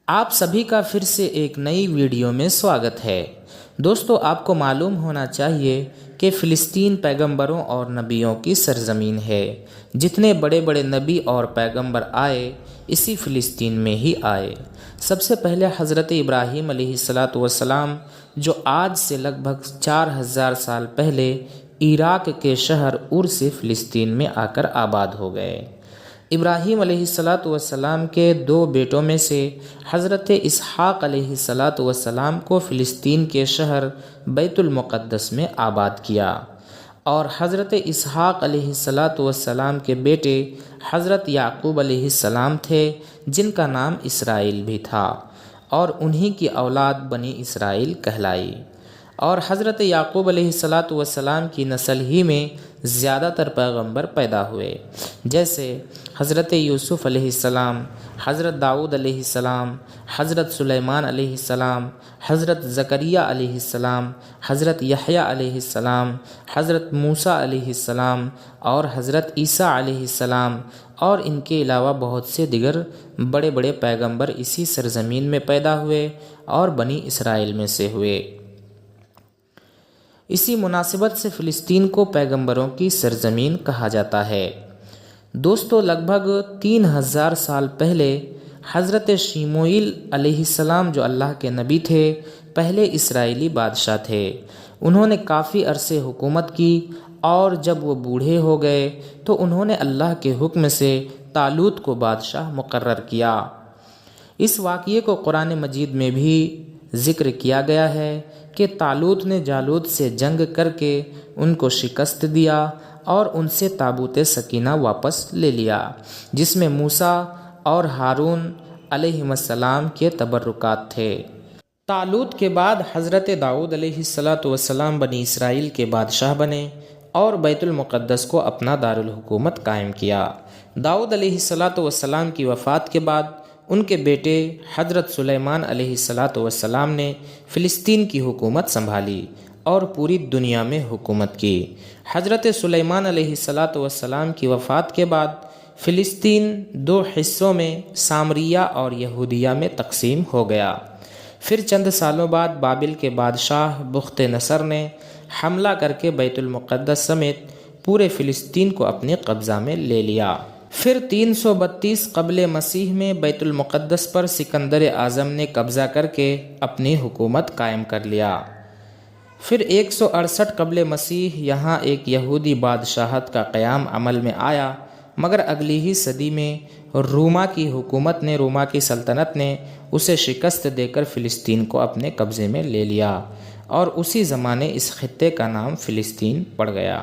آپ سبھی کا پھر سے ایک نئی ویڈیو میں سواگت ہے۔ دوستو، آپ کو معلوم ہونا چاہیے کہ فلسطین پیغمبروں اور نبیوں کی سرزمین ہے۔ جتنے بڑے بڑے نبی اور پیغمبر آئے اسی فلسطین میں ہی آئے۔ سب سے پہلے حضرت ابراہیم علیہ السلام جو آج سے لگ بھگ 4000 سال پہلے عراق کے شہر اور سے فلسطین میں آ کر آباد ہو گئے۔ ابراہیم علیہ السلام کے 2 بیٹوں میں سے حضرت اسحاق علیہ السلام کو فلسطین کے شہر بیت المقدس میں آباد کیا، اور حضرت اسحاق علیہ السلام کے بیٹے حضرت یعقوب علیہ السلام تھے، جن کا نام اسرائیل بھی تھا، اور انہی کی اولاد بنی اسرائیل کہلائی۔ اور حضرت یعقوب علیہ السلام کی نسل ہی میں زیادہ تر پیغمبر پیدا ہوئے، جیسے حضرت یوسف علیہ السلام، حضرت داؤد علیہ السلام، حضرت سلیمان علیہ السلام، حضرت زکریا علیہ السلام، حضرت یحییٰ علیہ السلام، حضرت موسیٰ علیہ السلام، اور حضرت عیسیٰ علیہ السلام، اور ان کے علاوہ بہت سے دیگر بڑے بڑے پیغمبر اسی سرزمین میں پیدا ہوئے اور بنی اسرائیل میں سے ہوئے۔ اسی مناسبت سے فلسطین کو پیغمبروں کی سرزمین کہا جاتا ہے۔ دوستو، لگ بھگ 3000 سال پہلے حضرت شموئیل علیہ السلام جو اللہ کے نبی تھے، پہلے اسرائیلی بادشاہ تھے۔ انہوں نے کافی عرصے حکومت کی، اور جب وہ بوڑھے ہو گئے تو انہوں نے اللہ کے حکم سے طالوت کو بادشاہ مقرر کیا۔ اس واقعے کو قرآن مجید میں بھی ذکر کیا گیا ہے کہ طالوت نے جالوت سے جنگ کر کے ان کو شکست دیا اور ان سے تابوت سکینہ واپس لے لیا، جس میں موسیٰ اور ہارون علیہ السلام کے تبرکات تھے۔ طالوت کے بعد حضرت داؤد علیہ السلام بنی اسرائیل کے بادشاہ بنے اور بیت المقدس کو اپنا دارالحکومت قائم کیا۔ داؤد علیہ السلام کی وفات کے بعد ان کے بیٹے حضرت سلیمان علیہ السلام نے فلسطین کی حکومت سنبھالی اور پوری دنیا میں حکومت کی۔ حضرت سلیمان علیہ السلام کی وفات کے بعد فلسطین 2 حصوں میں سامریہ اور یہودیہ میں تقسیم ہو گیا۔ پھر چند سالوں بعد بابل کے بادشاہ بخت نصر نے حملہ کر کے بیت المقدس سمیت پورے فلسطین کو اپنے قبضہ میں لے لیا۔ پھر 332 قبل مسیح میں بیت المقدس پر سکندر اعظم نے قبضہ کر کے اپنی حکومت قائم کر لیا۔ پھر 168 قبل مسیح یہاں ایک یہودی بادشاہت کا قیام عمل میں آیا، مگر اگلی ہی صدی میں روما کی سلطنت نے اسے شکست دے کر فلسطین کو اپنے قبضے میں لے لیا، اور اسی زمانے اس خطے کا نام فلسطین پڑ گیا۔